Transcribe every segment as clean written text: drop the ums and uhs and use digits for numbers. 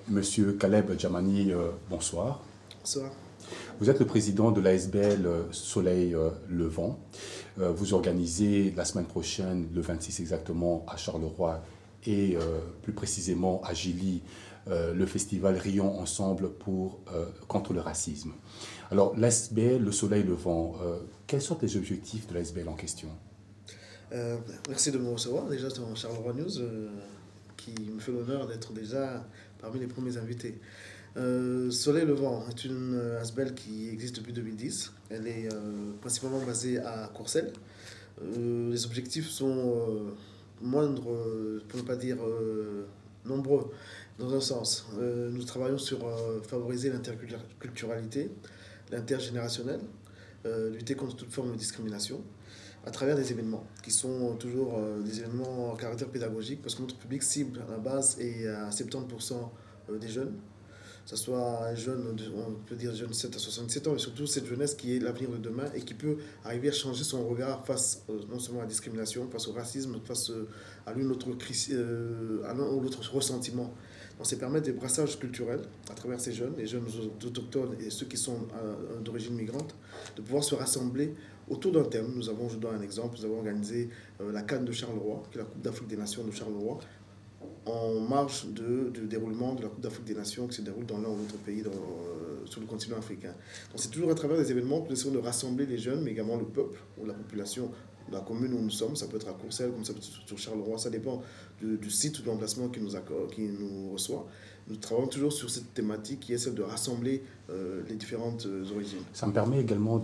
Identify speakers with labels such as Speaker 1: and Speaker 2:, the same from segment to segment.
Speaker 1: Monsieur Caleb Djamani, bonsoir.
Speaker 2: Bonsoir.
Speaker 1: Vous êtes le président de l'ASBL Soleil Levant. Vous organisez la semaine prochaine, le 26 exactement, à Charleroi et plus précisément à Gilly, le festival Rions Ensemble contre le racisme. Alors, l'ASBL, le Soleil Levant, quels sont les objectifs de l'ASBL en question?
Speaker 2: Merci de me recevoir déjà dans Charleroi News, qui me fait l'honneur d'être déjà parmi les premiers invités. Soleil Levant est une ASBL qui existe depuis 2010. Elle est principalement basée à Courcelles. Les objectifs sont moindres, pour ne pas dire nombreux, dans un sens. Nous travaillons sur favoriser l'interculturalité, l'intergénérationnel, lutter contre toute forme de discrimination à travers des événements qui sont toujours des événements à caractère pédagogique, parce que notre public cible à la base est à 70% des jeunes, que ce soit un jeune, on peut dire jeune 7 à 67 ans, mais surtout cette jeunesse qui est l'avenir de demain et qui peut arriver à changer son regard face non seulement à la discrimination, face au racisme, face à l'un ou l'autre ressentiment. Donc, c'est permettre des brassages culturels à travers ces jeunes, les jeunes autochtones et ceux qui sont d'origine migrante, de pouvoir se rassembler autour d'un thème. Je donne un exemple, nous avons organisé la CAN de Charleroi, qui est la Coupe d'Afrique des Nations de Charleroi, en marge du déroulement de la Coupe d'Afrique des Nations qui se déroule dans l'un ou l'autre pays sur le continent africain. Donc c'est toujours à travers des événements que nous essayons de rassembler les jeunes, mais également le peuple ou la population de la commune où nous sommes. Ça peut être à Courcelles, comme ça peut être sur Charleroi, ça dépend du site ou de l'emplacement qui nous reçoit. Nous travaillons toujours sur cette thématique qui est celle de rassembler les différentes origines.
Speaker 1: Ça me permet également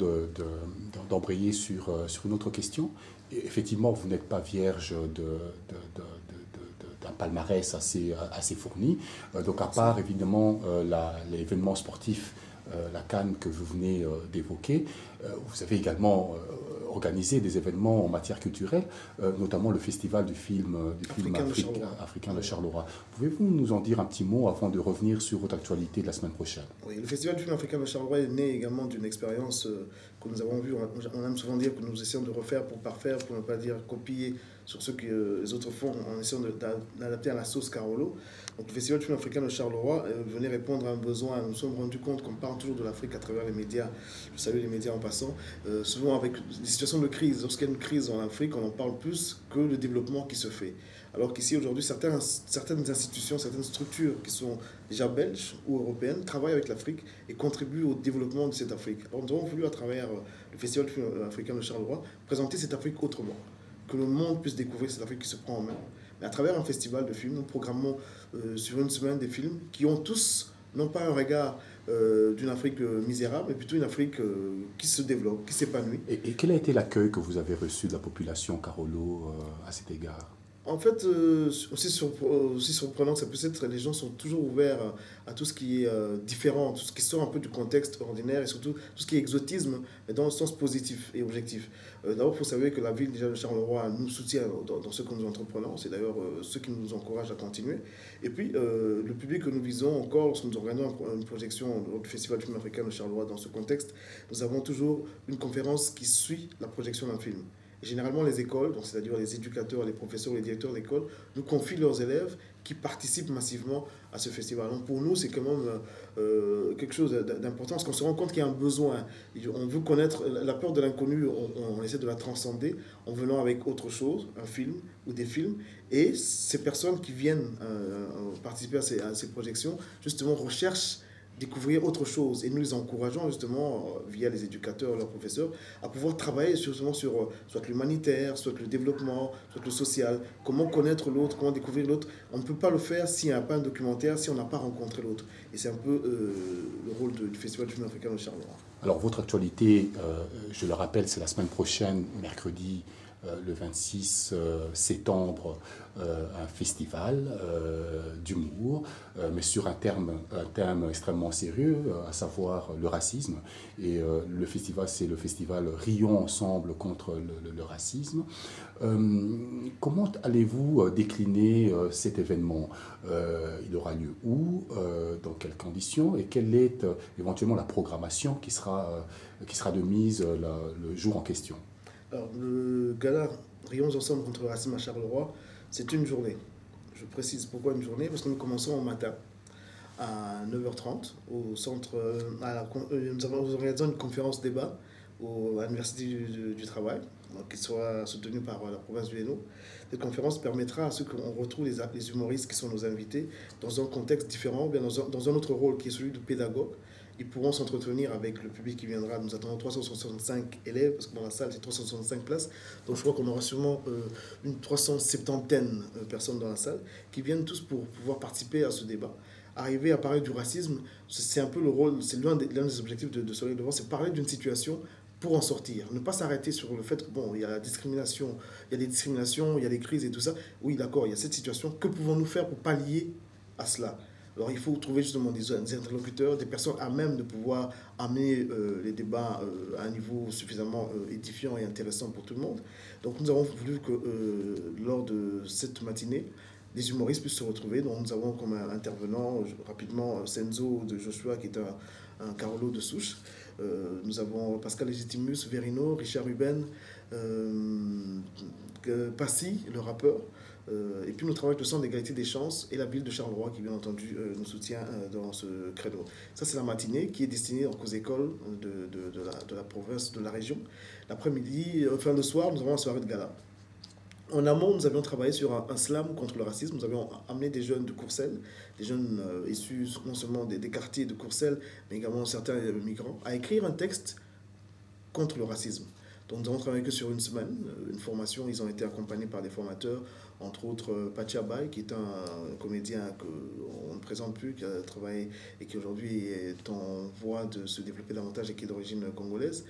Speaker 1: d'embrayer sur une autre question. Et effectivement, vous n'êtes pas vierge d'un palmarès assez fourni. Donc à part évidemment l'événement sportif, la CAN que vous venez d'évoquer, vous avez également organisé des événements en matière culturelle, notamment le festival du film africain de Charleroi. Pouvez-vous nous en dire un petit mot avant de revenir sur votre actualité de la semaine prochaine?
Speaker 2: Oui, le festival du film africain de Charleroi est né également d'une expérience que nous avons vue. On aime souvent dire que nous essayons de refaire pour parfaire, pour ne pas dire copier sur ce que les autres font, en essayant d'adapter à la sauce Carolo. Donc le festival du film africain de Charleroi venait répondre à un besoin. Nous nous sommes rendus compte qu'on parle toujours de l'Afrique à travers les médias. Je salue les médias en passant. Souvent avec des situations de crise. Lorsqu'il y a une crise en Afrique, on en parle plus que le développement qui se fait. Alors qu'ici, aujourd'hui, certaines institutions, certaines structures qui sont déjà belges ou européennes travaillent avec l'Afrique et contribuent au développement de cette Afrique. Alors, nous avons voulu, à travers le Festival africain de Charleroi, présenter cette Afrique autrement. Que le monde puisse découvrir cette Afrique qui se prend en main. Mais à travers un festival de films, nous programmons sur une semaine des films qui ont tous, non pas un regard d'une Afrique misérable, mais plutôt une Afrique qui se développe, qui s'épanouit.
Speaker 1: Et quel a été l'accueil que vous avez reçu de la population Carolo à cet égard?
Speaker 2: En fait, aussi surprenant que ça puisse être, les gens sont toujours ouverts à tout ce qui est différent, tout ce qui sort un peu du contexte ordinaire et surtout tout ce qui est exotisme, mais dans le sens positif et objectif. D'abord, il faut savoir que la ville déjà de Charleroi nous soutient dans ce que nous entreprenons. C'est d'ailleurs ce qui nous encourage à continuer. Et puis, le public que nous visons encore, lorsque nous organisons une projection du Festival du film africain de Charleroi dans ce contexte, nous avons toujours une conférence qui suit la projection d'un film. Et généralement, les écoles, c'est-à-dire les éducateurs, les professeurs, les directeurs d'école, nous confient leurs élèves qui participent massivement à ce festival. Donc pour nous, c'est quand même quelque chose d'important parce qu'on se rend compte qu'il y a un besoin. On veut connaître la peur de l'inconnu, on essaie de la transcender en venant avec autre chose, un film ou des films. Et ces personnes qui viennent participer à ces projections, justement, recherchent découvrir autre chose. Et nous les encourageons justement, via les éducateurs, leurs professeurs, à pouvoir travailler justement sur soit l'humanitaire, soit le développement, soit le social. Comment connaître l'autre, comment découvrir l'autre. On ne peut pas le faire s'il n'y a pas un documentaire, si on n'a pas rencontré l'autre. Et c'est un peu le rôle du Festival du film africain de Charleroi.
Speaker 1: Alors votre actualité, je le rappelle, c'est la semaine prochaine, mercredi, le 26 septembre, un festival d'humour, mais sur un thème extrêmement sérieux, à savoir le racisme. Et le festival, c'est le festival Rions Ensemble contre le racisme. Comment allez-vous décliner cet événement? Il aura lieu où? Dans quelles conditions? Et quelle est éventuellement la programmation qui sera de mise le jour en question?
Speaker 2: Alors, le gala Rions Ensemble contre le racisme à Charleroi, c'est une journée. Je précise pourquoi une journée, parce que nous commençons au matin. à 9h30 au centre. Nous organisons une conférence débat à l'Université du Travail, qui sera soutenue par la province du Hainaut. Cette conférence permettra à ceux qu'on retrouve les humoristes qui sont nos invités dans un contexte différent, bien dans un autre rôle qui est celui de pédagogue. Ils pourront s'entretenir avec le public qui viendra. Nous attendons 365 élèves, parce que dans la salle, c'est 365 places. Donc je crois qu'on aura sûrement une 370 personnes dans la salle qui viennent tous pour pouvoir participer à ce débat. Arriver à parler du racisme, c'est un peu le rôle, c'est l'un des objectifs de Soleil Levant, c'est parler d'une situation pour en sortir. Ne pas s'arrêter sur le fait que, bon, il y a la discrimination, il y a des discriminations, il y a des crises et tout ça. Oui, d'accord, il y a cette situation. Que pouvons-nous faire pour pallier à cela? Alors, il faut trouver justement des interlocuteurs, des personnes à même de pouvoir amener les débats à un niveau suffisamment édifiant et intéressant pour tout le monde. Donc, nous avons voulu que lors de cette matinée, les humoristes puissent se retrouver. Donc, nous avons comme intervenant rapidement Senzo de Joshua, qui est un Carolo de souche. Nous avons Pascal Legitimus, Verino, Richard Ruben, Passy, le rappeur. Et puis nous travaillons avec le Centre d'égalité des chances et la ville de Charleroi qui bien entendu nous soutient dans ce credo. Ça c'est la matinée qui est destinée donc, aux écoles de la province, de la région. L'après-midi, enfin le soir, nous avons une soirée de gala. En amont, nous avions travaillé sur un slam contre le racisme. Nous avions amené des jeunes de Courcelles, des jeunes issus non seulement des quartiers de Courcelles, mais également certains migrants, à écrire un texte contre le racisme. Donc nous avons travaillé que sur une semaine, une formation. Ils ont été accompagnés par des formateurs, entre autres Pachabai, qui est un comédien qu'on ne présente plus, qui a travaillé et qui aujourd'hui est en voie de se développer davantage et qui est d'origine congolaise,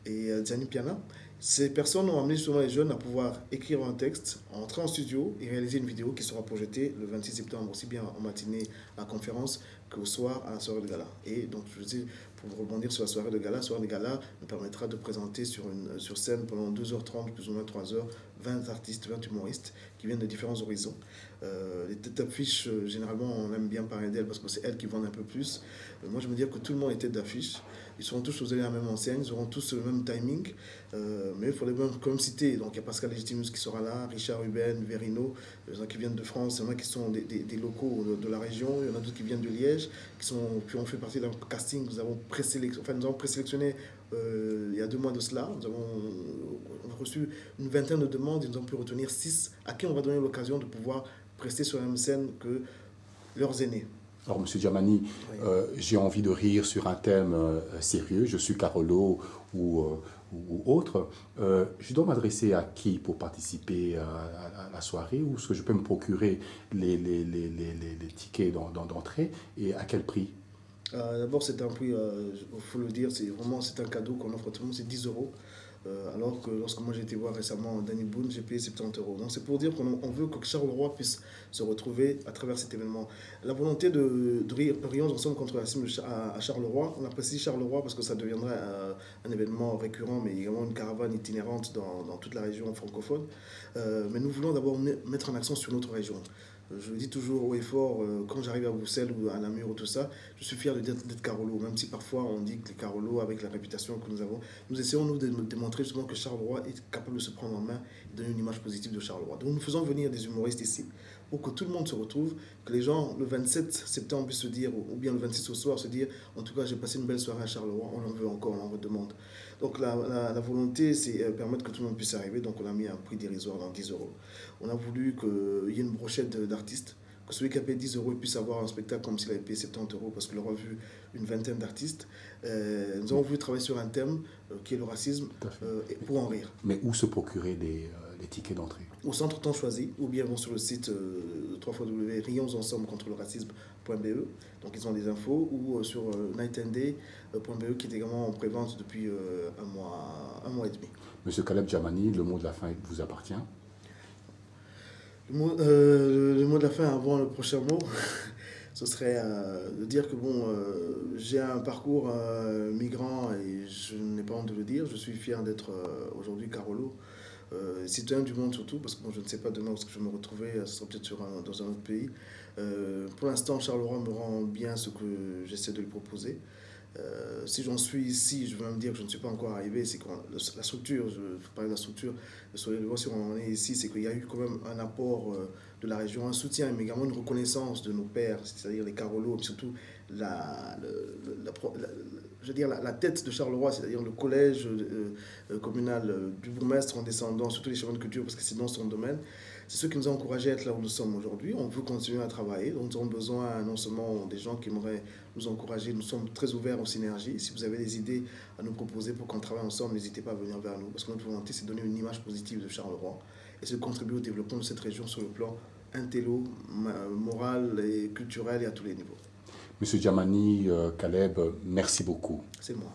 Speaker 2: et Gianni Piana. Ces personnes ont amené justement les jeunes à pouvoir écrire un texte, entrer en studio et réaliser une vidéo qui sera projetée le 26 septembre, aussi bien en matinée à la conférence qu'au soir à la soirée de gala. Et donc, je veux dire, pour rebondir sur la soirée de gala nous permettra de présenter sur scène pendant 2h30, plus ou moins 3h, 20 artistes, 20 humoristes qui viennent de différents horizons. Les têtes d'affiche, généralement, on aime bien parler d'elles parce que c'est elles qui vendent un peu plus. Moi, je me dis que tout le monde est tête d'affiche. Ils seront tous choisis à la même enseigne, ils auront tous le même timing, mais il faut les même comme citer. Donc il y a Pascal Legitimus qui sera là, Richard Ruben, Verino, il y en a qui viennent de France, il y en a qui sont des locaux de la région, il y en a d'autres qui viennent de Liège, qui ont fait partie d'un casting. Nous avons présélectionné il y a 2 mois de cela. Nous avons reçu une vingtaine de demandes et nous avons pu retenir 6 à qui on va donner l'occasion de pouvoir prester sur la même scène que leurs aînés.
Speaker 1: Alors, M. Djamani, oui. J'ai envie de rire sur un thème sérieux. Je suis Carolo ou autre. Je dois m'adresser à qui pour participer à la soirée? Ou est-ce que je peux me procurer les tickets d'entrée et à quel prix?
Speaker 2: D'abord, c'est un prix, il faut le dire, c'est un cadeau qu'on offre à tout le monde, c'est 10 euros. Alors que lorsque moi j'ai été voir récemment Danny Boone, j'ai payé 70 euros. Donc c'est pour dire qu'on veut que Charleroi puisse se retrouver à travers cet événement. La volonté de Rions ensemble contre le racisme à Charleroi, on apprécie Charleroi parce que ça deviendrait un événement récurrent, mais également une caravane itinérante dans toute la région francophone. Mais nous voulons d'abord mettre un accent sur notre région. Je le dis toujours haut et fort, quand j'arrive à Bruxelles ou à Namur ou tout ça, je suis fier d'être Carolo, même si parfois on dit que les Carolo, avec la réputation que nous avons, nous essayons nous de démontrer justement que Charleroi est capable de se prendre en main et donner une image positive de Charleroi. Donc nous faisons venir des humoristes ici pour que tout le monde se retrouve, que les gens le 27 septembre puissent se dire, ou bien le 26 au soir, se dire, en tout cas j'ai passé une belle soirée à Charleroi, on en veut encore, on en redemande. Donc la volonté, c'est permettre que tout le monde puisse arriver, donc on a mis un prix dérisoire dans 10 euros. On a voulu qu'il y ait une brochette d'artistes, que celui qui a payé 10 euros puisse avoir un spectacle comme s'il avait payé 70 euros, parce qu'il aura vu une vingtaine d'artistes. Nous avons voulu travailler sur un thème qui est le racisme, pour en rire.
Speaker 1: Mais où se procurer les tickets d'entrée?
Speaker 2: Au centre temps choisi, ou bien vont sur le site www.rionsensemblecontreleracisme.be, donc ils ont des infos, ou sur nightandday.be qui est également en prévente depuis un mois et demi.
Speaker 1: Monsieur Caleb Djamani, le mot de la fin vous appartient.
Speaker 2: Le mot de la fin avant le prochain mot, ce serait de dire que bon, j'ai un parcours migrant et je n'ai pas honte de le dire. Je suis fier d'être aujourd'hui Carolo, citoyen du monde surtout, parce que bon, je ne sais pas demain où je vais me retrouver, ce sera peut-être dans un autre pays. Pour l'instant, Charleroi me rend bien ce que j'essaie de lui proposer. Si j'en suis ici, je veux me dire que je ne suis pas encore arrivé, c'est que la structure, je parle de la structure de Soleil-Levant, si on en est ici, c'est qu'il y a eu quand même un apport de la région, un soutien, mais également une reconnaissance de nos pères, c'est-à-dire les Carolos, mais surtout je veux dire, la tête de Charleroi, c'est-à-dire le collège communal du bourgmestre en descendant, surtout les chemins de culture, parce que c'est dans son domaine. C'est ce qui nous a encouragés à être là où nous sommes aujourd'hui. On veut continuer à travailler. Donc, nous avons besoin non seulement des gens qui aimeraient nous encourager. Nous sommes très ouverts aux synergies. Si vous avez des idées à nous proposer pour qu'on travaille ensemble, n'hésitez pas à venir vers nous. Parce que notre volonté, c'est de donner une image positive de Charleroi et c'est de contribuer au développement de cette région sur le plan intello, moral et culturel et à tous les niveaux.
Speaker 1: Monsieur Djamani, Caleb, merci beaucoup.
Speaker 2: C'est moi.